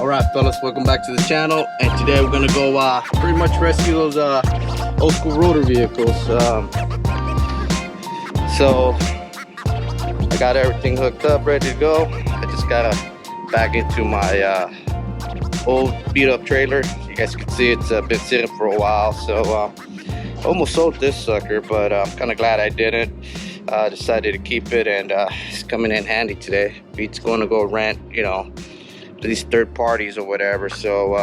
Alright fellas, welcome back to the channel, and today we're gonna go pretty much rescue those old school Rotary vehicles. So I got everything hooked up, ready to go. I just gotta back into my old beat up trailer. You guys can see it's been sitting for a while, so almost sold this sucker, but I'm kind of glad I didn't. Decided to keep it, and it's coming in handy today. Beat's going to go rent, you know, to these third parties or whatever, so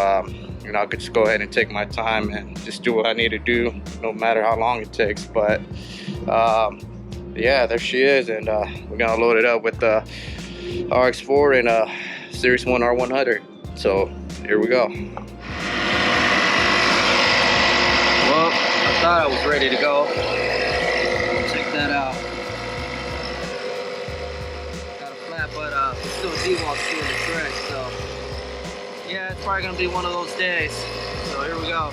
you know, I could just go ahead and take my time and just do what I need to do, no matter how long it takes. But yeah, there she is, and we're gonna load it up with the Rx4 and a Series 1 R100. So here we go. Well, I thought I was ready to go. Check that out. Got a flat, but still D-walks doing the trick. So yeah, it's probably gonna be one of those days. So here we go.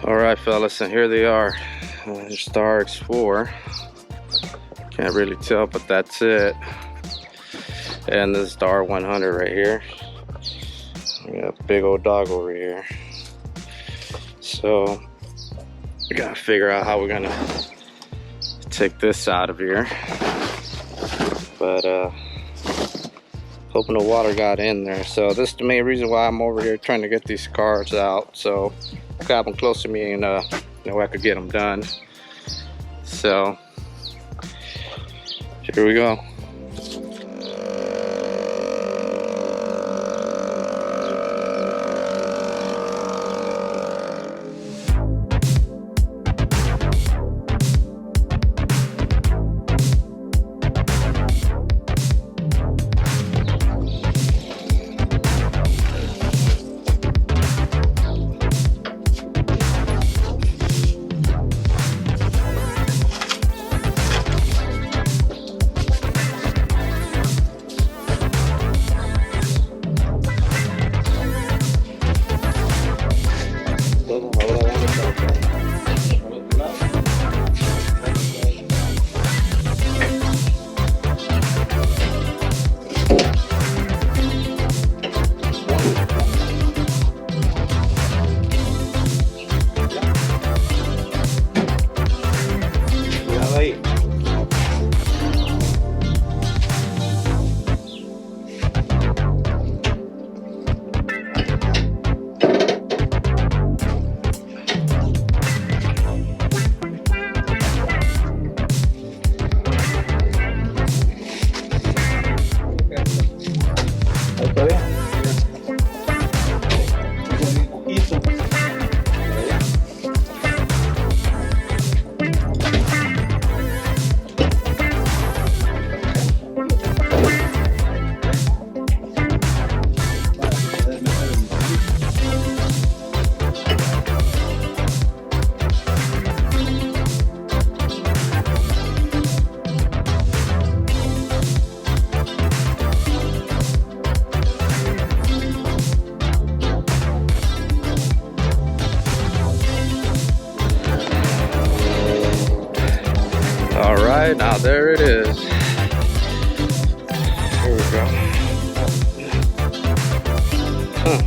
All right, fellas, and here they are. There's the Rx4. Can't really tell, but that's it. And this is the R100 right here. We got a big old dog over here. So we gotta figure out how we're gonna take this out of here. But hoping the water got in there. So this is the main reason why I'm over here trying to get these cars out. So grab them close to me, and you know, I could get them done. So here we go. All right, now there it is. Here we go. Huh.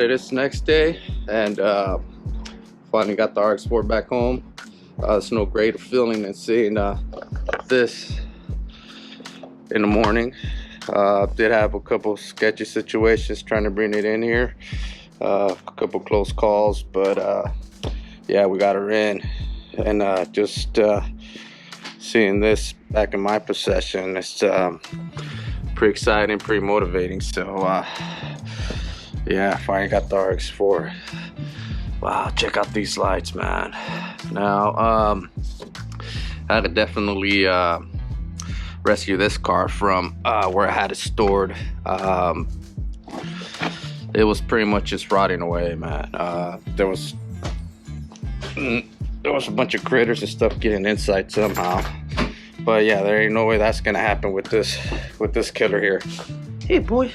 it. It's next day, and finally got the Rx4 back home. It's no greater feeling than seeing this in the morning. Did have a couple sketchy situations trying to bring it in here, a couple close calls, but yeah, we got her in, and just seeing this back in my possession, it's pretty exciting, pretty motivating. So yeah, finally got the Rx4. Wow, check out these lights, man. Now I had to definitely rescue this car from where I had it stored. It was pretty much just rotting away, man. There was a bunch of critters and stuff getting inside somehow. But yeah, there ain't no way that's gonna happen with this killer here. Hey boy,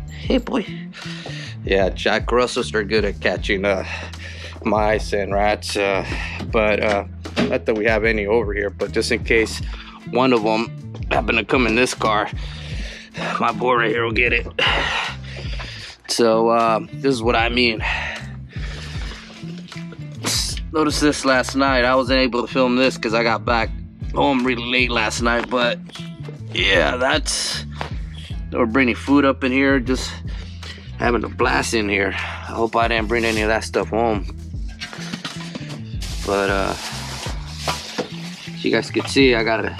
hey boy. Yeah, Jack Russells are good at catching mice and rats, but not that we have any over here. But just in case one of them happen to come in this car, my boy right here will get it. So this is what I mean. Noticed this last night. I wasn't able to film this because I got back home really late last night, but yeah, they were bringing food up in here, just having a blast in here. I hope I didn't bring any of that stuff home, but you guys can see I gotta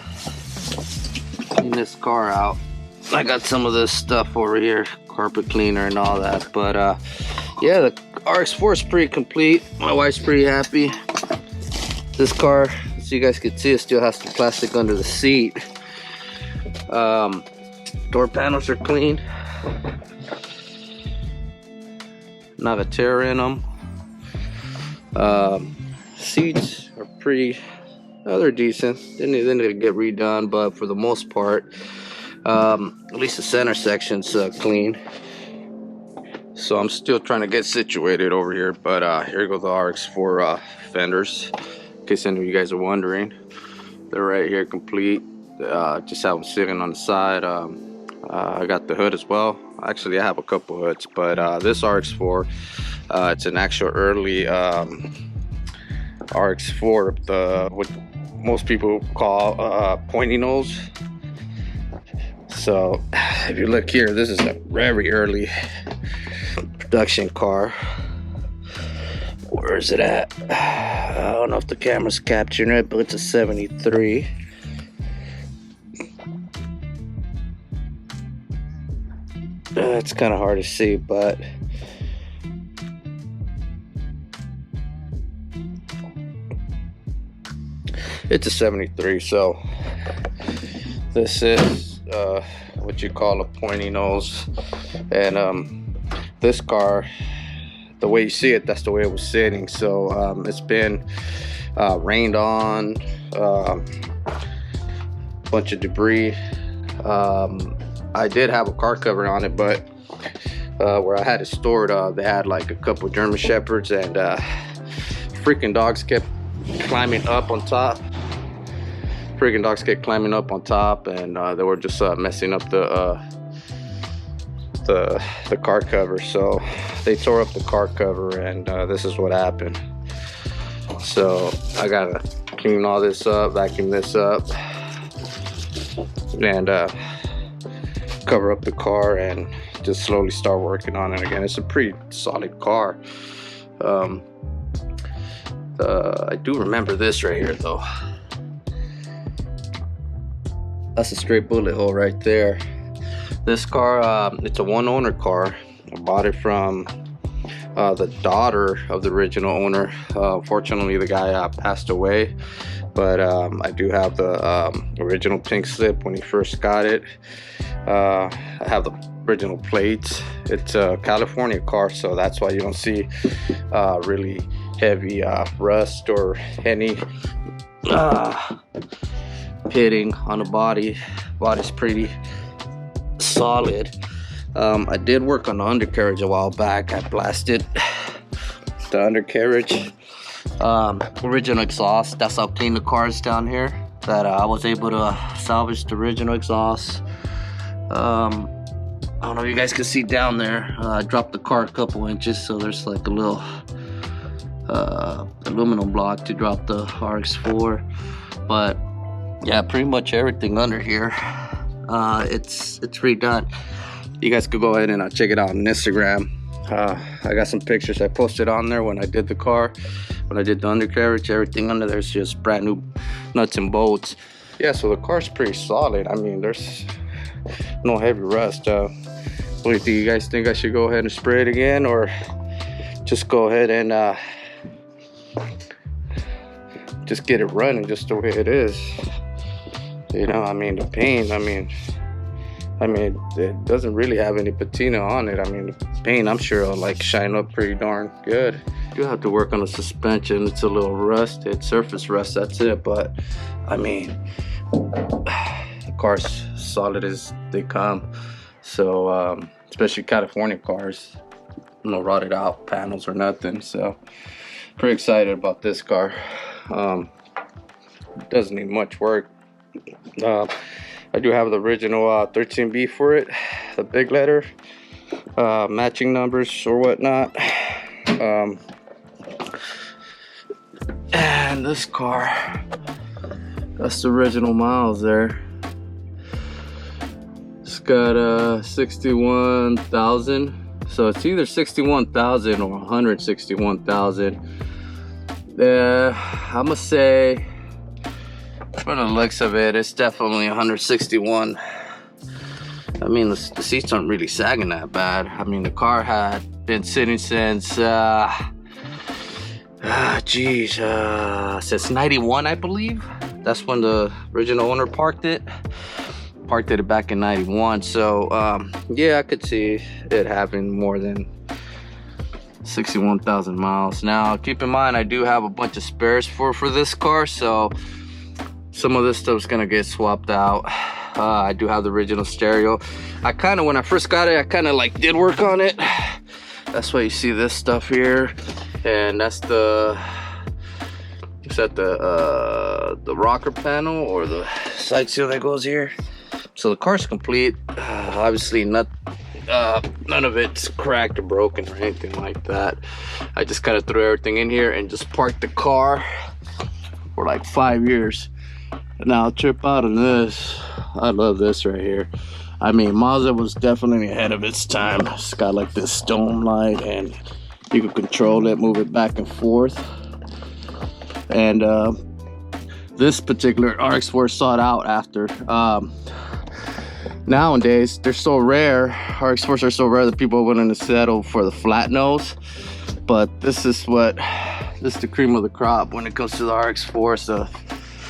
clean this car out. I got some of this stuff over here, carpet cleaner and all that, but yeah, the Rx4 is pretty complete. My wife's pretty happy. This car, as you guys can see, it still has the plastic under the seat. Door panels are clean. Not a tear in them. Seats are pretty, they're decent. They need to get redone, but for the most part, at least the center section's clean. So I'm still trying to get situated over here, but here go the Rx4 fenders. In case any of you guys are wondering, they're right here, complete. Just have them sitting on the side. I got the hood as well. Actually, I have a couple hoods, but this Rx4, it's an actual early Rx4, what most people call pointy nose. So if you look here, this is a very early production car. Where is it at? I don't know if the camera's capturing it, but it's a 73. It's kind of hard to see, but it's a 73. So this is what you call a pointy nose, and this car, the way you see it, that's the way it was sitting. So it's been rained on, bunch of debris. I did have a car cover on it, but where I had it stored, they had like a couple German Shepherds, and freaking dogs kept climbing up on top. And they were just messing up the car cover. So they tore up the car cover, and this is what happened. So I gotta clean all this up, vacuum this up, and cover up the car, and just slowly start working on it again. It's a pretty solid car. I do remember this right here though. That's a straight bullet hole right there. This car, it's a one owner car. I bought it from the daughter of the original owner. Fortunately, the guy passed away, but I do have the original pink slip when he first got it. I have the original plates. It's a California car, so that's why you don't see really heavy rust or any pitting on the body. Body's pretty solid. I did work on the undercarriage a while back. I blasted the undercarriage. Original exhaust. That's how clean the car is down here. That I was able to salvage the original exhaust. don't know if you guys can see down there. I dropped the car a couple inches, so there's like a little aluminum block to drop the Rx4. But yeah, pretty much everything under here, it's redone. You guys could go ahead and check it out on Instagram. I got some pictures I posted on there when I did the car, when I did the undercarriage. Everything under there is just brand new nuts and bolts. Yeah, so the car's pretty solid. I mean, there's no heavy rust. What do you think? You guys think I should go ahead and spray it again, or just go ahead and just get it running just the way it is? You know, I mean, the paint, I mean, it doesn't really have any patina on it. I mean, the paint, I'm sure it'll like shine up pretty darn good. You have to work on the suspension. It's a little rusted, surface rust, that's it. But I mean, the car's solid as they come. So especially California cars, no rotted out panels or nothing. So pretty excited about this car. Doesn't need much work. I do have the original 13B for it, the big letter, matching numbers or whatnot. And this car, that's the original miles there. It's got 61,000, so it's either 61,000 or 161,000. I'm gonna say, from the looks of it, it's definitely 161. I mean, the seats aren't really sagging that bad. I mean, the car had been sitting since, since 91, I believe. That's when the original owner parked it. Parked it back in 91. So, yeah, I could see it having more than 61,000 miles. Now, keep in mind, I do have a bunch of spares for this car, so some of this stuff's gonna get swapped out. I do have the original stereo. When I first got it, I kind of like did work on it. That's why you see this stuff here, and that's the, is that the rocker panel or the side seal that goes here. So the car's complete. Obviously, none of it's cracked or broken or anything like that. I just kind of threw everything in here and just parked the car for like 5 years. Now, I'll trip out on this. I love this right here. I mean, Mazda was definitely ahead of its time. It's got like this dome light, and you can control it, move it back and forth. And this particular Rx4 sought out after. Nowadays, they're so rare. Rx4s are so rare that people are willing to settle for the flat nose. But this is the cream of the crop when it comes to the Rx4. It's a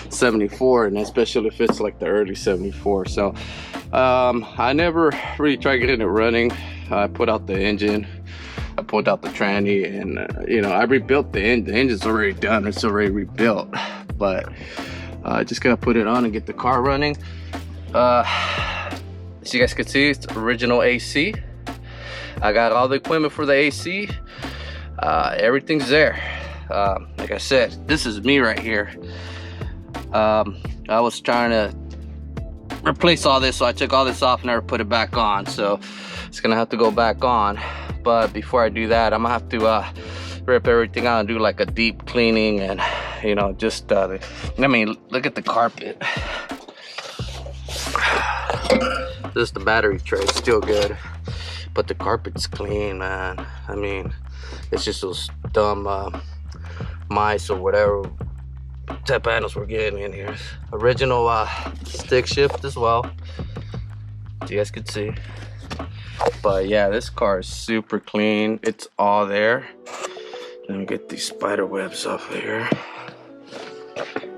74, and especially if it's like the early 74. So I never really tried getting it running. I put out the engine, I pulled out the tranny, and you know, I rebuilt the engine. The engine's already done, it's already rebuilt, but I just gotta put it on and get the car running. As you guys can see, it's original AC. I got all the equipment for the AC. Everything's there. Like I said, this is me right here. I was trying to replace all this, so I took all this off and never put it back on, so it's gonna have to go back on. But before I do that, I'm gonna have to rip everything out and do like a deep cleaning, and you know, just I mean, look at the carpet. This is the battery tray, it's still good, but the carpet's clean, man. I mean, it's just those dumb mice or whatever type panels we're getting in here. Original stick shift as well, as you guys can see. But yeah, this car is super clean. It's all there. Let me get these spider webs off of here.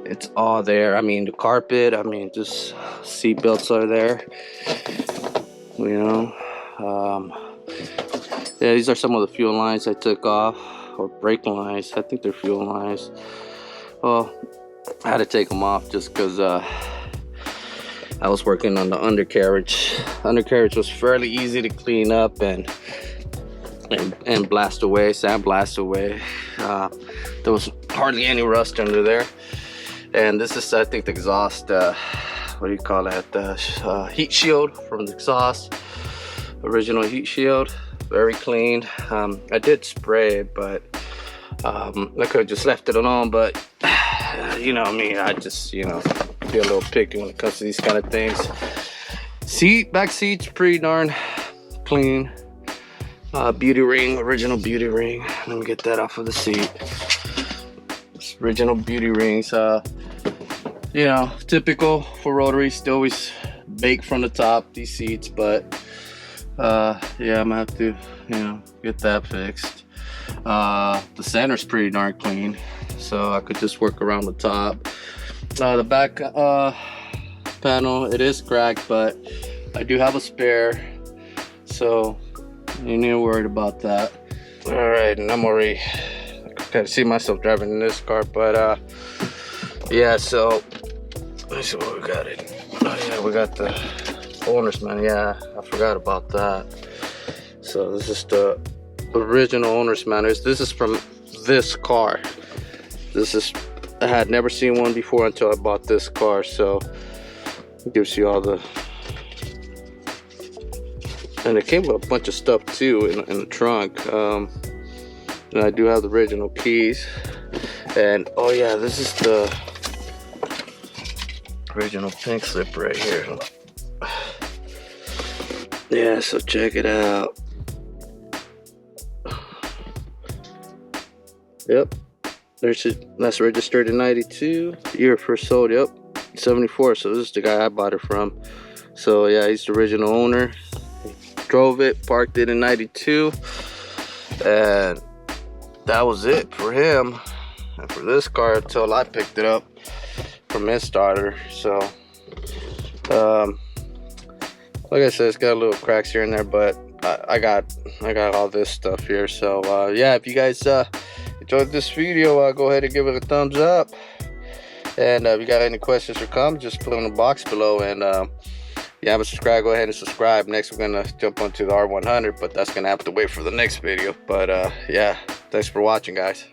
It's all there. I mean, the carpet, I mean, just seat belts are there, you know. Yeah, these are some of the fuel lines I took off, or brake lines. I think they're fuel lines. Well, I had to take them off just because I was working on the undercarriage. Undercarriage was fairly easy to clean up and blast away, sandblast away. There was hardly any rust under there. And this is, I think, the exhaust, what do you call that? Heat shield from the exhaust. Original heat shield, very clean. I did spray it, but I could have just left it alone, but you know me, I just, you know, be a little picky when it comes to these kind of things. Back seat's pretty darn clean. Beauty ring, original beauty ring. Let me get that off of the seat. It's original beauty rings. You know, typical for Rotary. Still always bake from the top, these seats, but yeah, I'm gonna have to, you know, get that fixed. The center's pretty darn clean, so I could just work around the top. The back panel, it is cracked, but I do have a spare, so you ain't worried about that. All right, and I'm already, I can kind of see myself driving in this car, but yeah, so let's see what we got in. Oh yeah, we got the owner's manual. Yeah, I forgot about that. So this is the original owner's manual. This is from this car. I had never seen one before until I bought this car, so it gives you all the, and it came with a bunch of stuff too in the trunk. And I do have the original keys, and oh yeah, this is the original pink slip right here. Yeah, so check it out. Yep, that's registered in 92. Year first sold, yep, 74. So this is the guy I bought it from. So yeah, he's the original owner. Drove it, parked it in 92, and that was it for him. And for this car until I picked it up from his starter. So like I said, it's got a little cracks here and there, but I got all this stuff here. So yeah, if you guys enjoyed this video, go ahead and give it a thumbs up, and if you got any questions or comments, just put them in the box below. And if you haven't subscribed, go ahead and subscribe. Next we're gonna jump onto the R100, but that's gonna have to wait for the next video. But yeah, thanks for watching, guys.